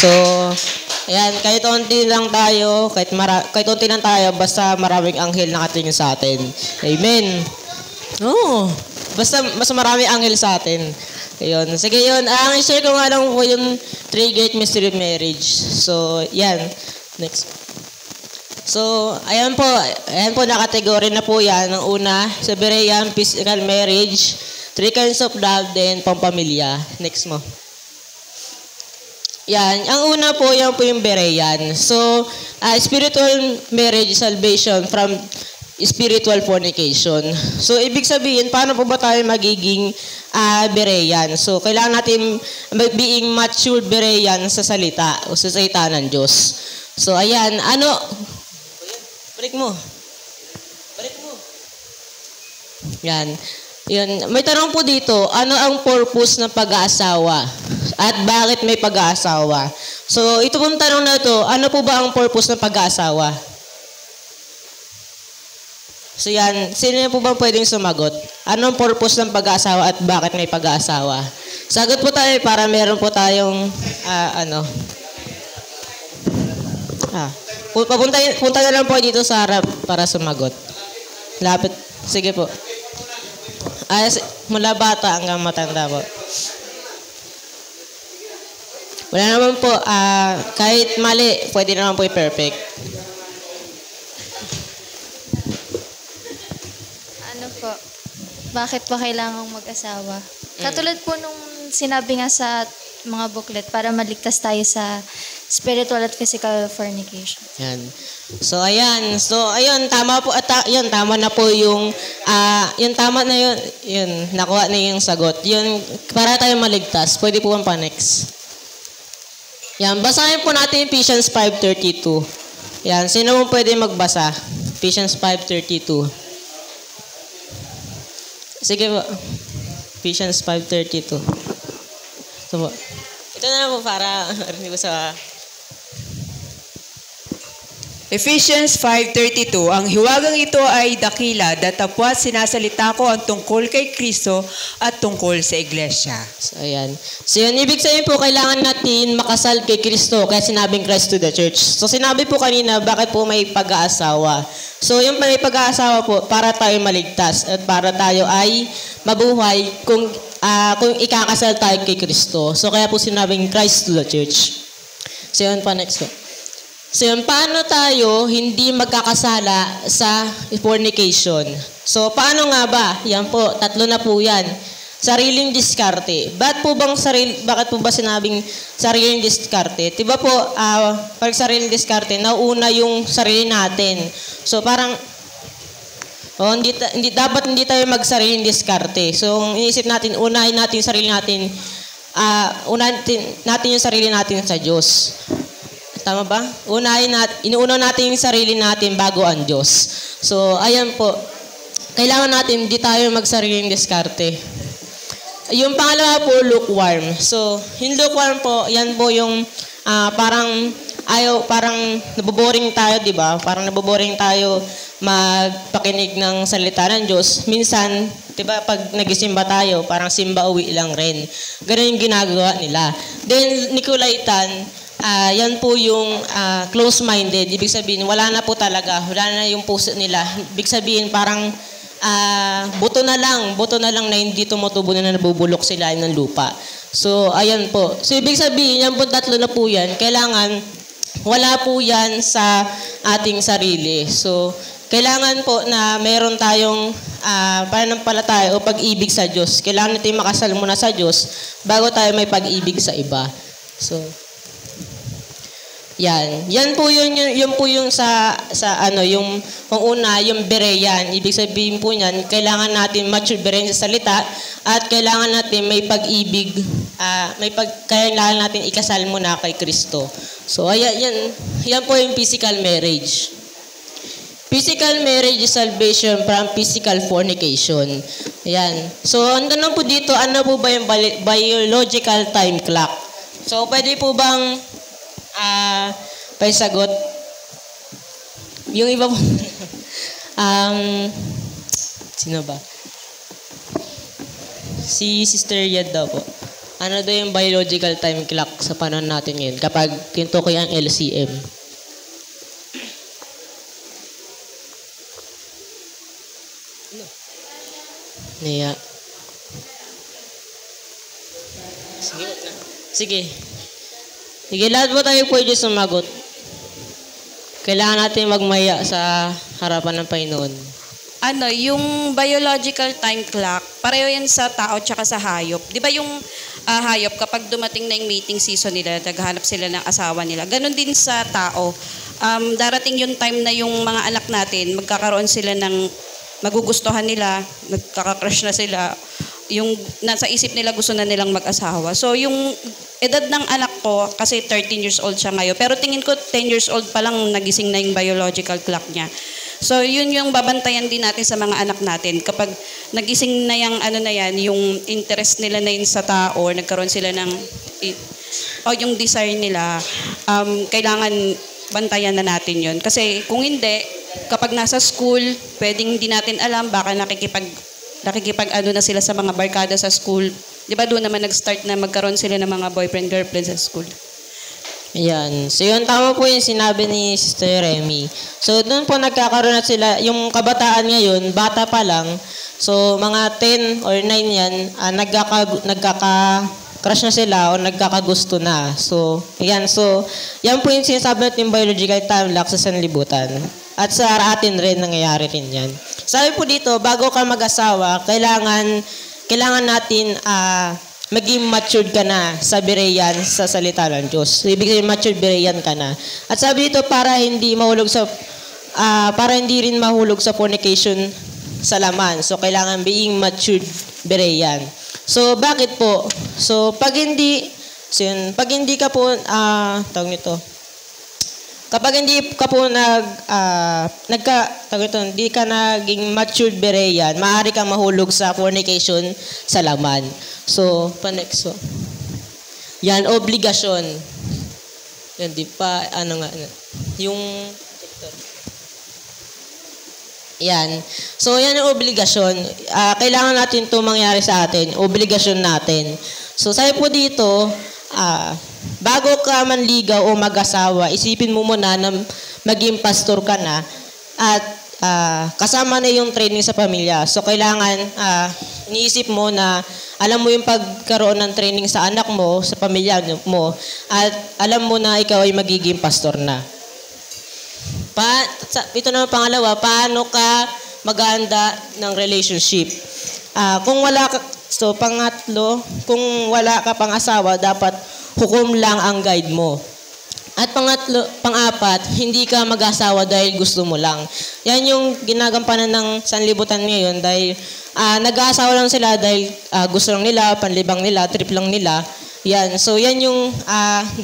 So, ayan, kahit unti lang tayo, kahit unti lang tayo, basta maraming anghel nakatingin sa atin. Amen. Oo. Basta mas marami anghel sa atin. Ayun. Sige yun. Ang share ko nga lang po yung three great mystery of marriage. So, yan. Next. So, ayan po nakategory na po yan. Ang una, sa Berean, physical marriage, three kinds of love, then pampamilya. Next mo. Yan. Ang una po, yan po yung Berean. So, spiritual marriage, salvation from spiritual fornication. So, ibig sabihin, paano po ba tayo magiging Berean? So, kailangan natin being matured Berean sa salita o sa salita ng Diyos. So, ayan. Balik mo. Yan. Yan. May tanong po dito, ano ang purpose ng pag-aasawa? At bakit may pag-aasawa? So, ito pong tanong na ito, ano po ba ang purpose ng pag-aasawa? So yan, sino po ba pwedeng sumagot? Anong purpose ng pag-aasawa at bakit may pag-aasawa? Sagot po tayo para meron po tayong punta na lang po dito sa harap para sumagot. Lapit. Sige po. Mula bata hanggang matanda po. Wala naman po, kahit mali, pwede naman po i-perfect. Ano po, bakit pa kailangang mag-asawa? Katulad po nung sinabi nga sa mga booklet, para maligtas tayo sa spiritual at physical fornication. Yan. So, ayan. So, ayun, tama po. Yun, tama na po yung, tama na yun. Yun, nakuha na yung sagot. Yun, para tayo maligtas. Pwede po pa next. Yan, basahin po natin Ephesians 5:32. Yan, sino mo pwede magbasa? Ephesians 5:32. Sige po. Ephesians 5:32. Ito po. Ito na po para hindi ko sa... Ephesians 5:32, ang hiwagang ito ay dakila, datapwat sinasalita ko ang tungkol kay Kristo at tungkol sa Iglesia. So, ayan. So, yun, ibig sabihin po, kailangan natin makasal kay Kristo, kaya sinabing Christ to the church. So, sinabi po kanina, bakit po may pag-aasawa? So, yung may pag-aasawa po, para tayo maligtas at para tayo ay mabuhay kung ikakasal tayo kay Kristo. So, kaya po sinabing Christ to the church. So, yun pa next po. So, yun, paano tayo hindi magkakasala sa fornication? So, paano nga ba? Yan po, tatlo na po yan. Sariling diskarte. Bakit po ba sinabing sariling diskarte? Diba po, pag sariling diskarte, nauna yung sarili natin. So, parang, dapat hindi tayo magsariling diskarte. So, iniisip natin, unahin natin yung sarili natin, natin yung sarili natin sa Diyos. Tama ba? Inuuna natin yung sarili natin bago ang Diyos. So, ayan po. Kailangan natin di tayo magsariling diskarte. Yung pangalawa po, lukewarm. So, yung lukewarm po, yan po yung parang naboboring tayo, di ba? Parang naboboring tayo magpakinig ng salita ng Diyos. Minsan, di ba, pag nagisimba tayo, parang simba uwi lang rin. Ganun yung ginagawa nila. Then, Nicolaitan, yan po yung close-minded. Ibig sabihin, wala na po talaga. Wala na yung puso nila. Ibig sabihin, parang buto na lang na hindi tumutubo na nabubulok sila ng lupa. So, ayan po. So, ibig sabihin, yan po tatlo na po yan. Kailangan, wala po yan sa ating sarili. So, kailangan po na meron tayong pananampalataya o pag-ibig sa Diyos. Kailangan natin makasal muna sa Diyos bago tayo may pag-ibig sa iba. So, yan po yun po yung yung una, yung Berean. Ibig sabihin po niyan, kailangan natin mature Berean sa salita at kailangan natin may pag-ibig, kailangan natin ikasal muna kay Kristo. So, yan po yung physical marriage. Physical marriage is salvation from physical fornication. Ayan. So, ang tanong po dito, ano po ba yung biological time clock? So, pwede po bang paisagot? Yung iba po, sino ba? Si Sister Yed daw po. ano daw yung biological time clock sa panahon natin ngayon kapag tinutukoy ang LCM? Niya. Sige. Sige, lahat po tayo pwede sumagot. Kailangan natin magmaya sa harapan ng Panginoon. Yung biological time clock, pareho yan sa tao tsaka sa hayop. Di ba yung hayop, kapag dumating na yung mating season nila, naghahanap sila ng asawa nila. Ganon din sa tao. Darating yung time na yung mga anak natin, magkakaroon sila ng magugustuhan nila, nagkaka-crush na sila, yung nasa isip nila gusto na nilang mag-asawa. So yung edad ng anak ko, kasi 13 years old siya ngayon, pero tingin ko 10 years old pa lang nagising na yung biological clock niya. So yun yung babantayan din natin sa mga anak natin. Kapag nagising na yung yung interest nila na yun sa tao, nagkaroon sila ng yung desire nila, kailangan bantayan na natin yun. Kasi kung hindi, kapag nasa school, pwedeng hindi natin alam, baka nakikipag na sila sa mga barkada sa school. Di ba doon naman nag-start na magkaroon sila ng mga boyfriend, girlfriend sa school? Ayan. So yun, tama po yung sinabi ni Sister Remy. So doon po nagkakaroon na sila, yung kabataan ngayon, bata pa lang, so mga 10 or 9 yan, nagkaka-crush na sila o nagkakagusto na. So, ayan. So, yan po yung sinasabi natin yung biological time clock sa sanlibutan. At sa atin rin, nangyayari rin yan. Sabi po dito, bago ka mag-asawa, kailangan natin maging matured ka na sa Berean sa salita ng Diyos. So, ibig sabihin, matured Berean ka na. At sabi dito, para hindi rin mahulog sa fornication sa laman. So, kailangan being matured Berean. So, bakit po? So, pag hindi ka po, tawag nito, kapag hindi ka po hindi ka naging matured Berean, maaari kang mahulog sa fornication sa laman. So, next. So, yan, obligasyon. Yan, di pa, yung, yan. So, yan yung obligasyon. Kailangan natin ito mangyari sa atin. Obligasyon natin. So, sabi po dito, bago ka manligaw o mag-asawa, isipin mo muna na maging pastor ka na at kasama na yung training sa pamilya. So, kailangan iniisip mo na alam mo yung pagkaroon ng training sa anak mo, sa pamilya mo, at alam mo na ikaw ay magiging pastor na. Ito naman pangalawa, paano ka mag-aanda ng relationship? Pangatlo, kung wala ka pang asawa, dapat hukom lang ang guide mo. At pang-apat, hindi ka mag-asawa dahil gusto mo lang. Yan yung ginagampanan ng sanlibutan ngayon dahil nag-aasawa lang sila dahil gusto lang nila, panlibang nila, trip lang nila. Yan. So, yan yung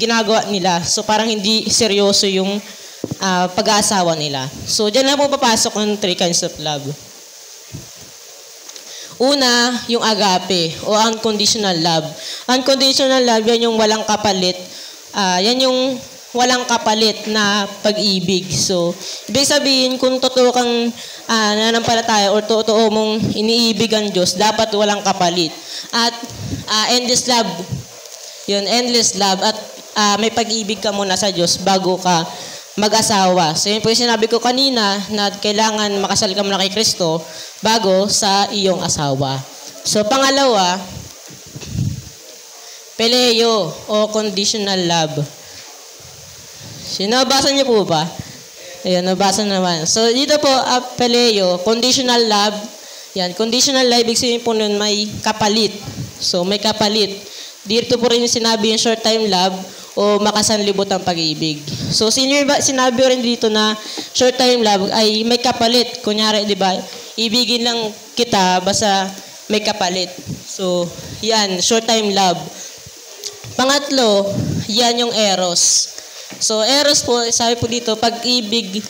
ginagawa nila. So, parang hindi seryoso yung pag-aasawa nila. So, dyan na po papasok ang 3 kinds of love. Una, yung agape o unconditional love. Unconditional love, yan yung walang kapalit. Yan yung walang kapalit na pag-ibig. So, ibig sabihin, kung totoo kang nanampalataya o totoo mong iniibig ang Diyos, dapat walang kapalit. At endless love. Yun, endless love. At may pag-ibig ka muna sa Diyos bago ka mag-asawa. So, yun po yung sinabi ko kanina na kailangan makasal ka muna kay Kristo bago sa iyong asawa. So, pangalawa, Peleo o conditional love. Nabasa niyo po ba? Ayan, nabasa naman. So, dito po, Peleo, conditional love. Yan, conditional love, ibig sabihin po nun may kapalit. So, may kapalit. Dito po rin yung sinabi yung short-time love o makasanlibot ang pag-ibig. So, sinabi rin dito na short-time love ay may kapalit. Kunyari, di ba, ibigin lang kita basta may kapalit. So, yan, short-time love. Pangatlo, yan yung eros. So, eros po, sabi po dito, pag-ibig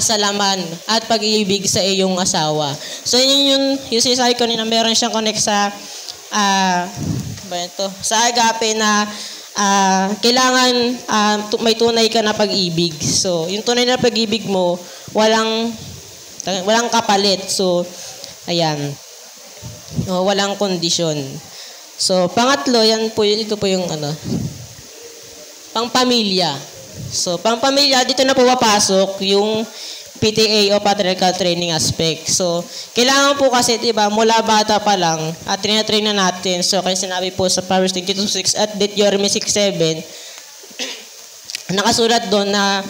sa laman at pag-ibig sa iyong asawa. So, yun yung sinasabi ko nila, meron siyang connect sa sa agape na kailangan may tunay ka na pag-ibig. So, yung tunay na pag-ibig mo, walang kapalit. So, ayan. Walang kondisyon. So, pangatlo, ito po yung pangpamilya. So, pangpamilya, dito na po papasok yung PTA o Patriarchal Training Aspect. So, kailangan po kasi, di ba, mula bata pa lang, at trinatrain na natin. So, kaya sinabi po sa Proverbs 22:6 at Deuteronomy 6:7, nakasulat doon na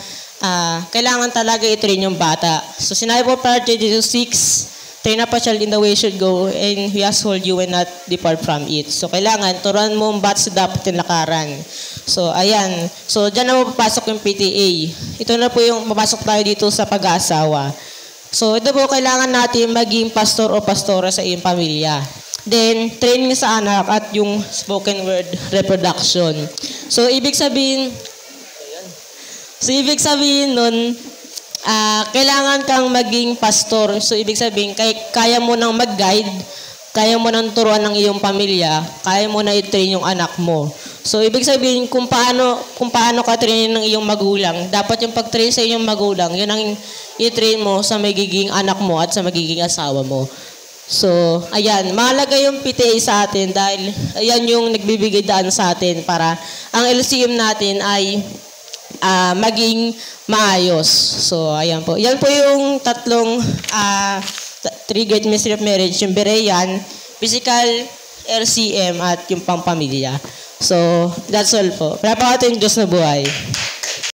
kailangan talaga i-train yung bata. So, sinabi po Proverbs 22:6, train up a child in the way should go, and he has hold you when not depart from it. So, kailangan, turuan mo ang bata sa dapat tinlakaran. So, ayan. So, dyan na mapapasok yung PTA. Ito na po yung mapasok tayo dito sa pag-aasawa. So, ito po, kailangan natin maging pastor o pastora sa iyong pamilya. Then, training sa anak at yung spoken word reproduction. So, ibig sabihin nun, kailangan kang maging pastor. So, ibig sabihin, kaya mo nang mag-guide, kaya mo nang turuan ng iyong pamilya, kaya mo na i-train yung anak mo. So, ibig sabihin, kung paano ka train ng iyong magulang, dapat yung pag-train sa iyong magulang, yun ang i-train mo sa magiging anak mo at sa magiging asawa mo. So, ayan, mahalaga yung PTA sa atin dahil ayan yung nagbibigay daan sa atin para ang LCM natin ay maging maayos. So, ayan po. Yan po yung tatlong three great mystery of marriage, yung Berean, physical, LCM, at yung pangpamilya. So, that's all po. Pinapakita yung Diyos na buhay.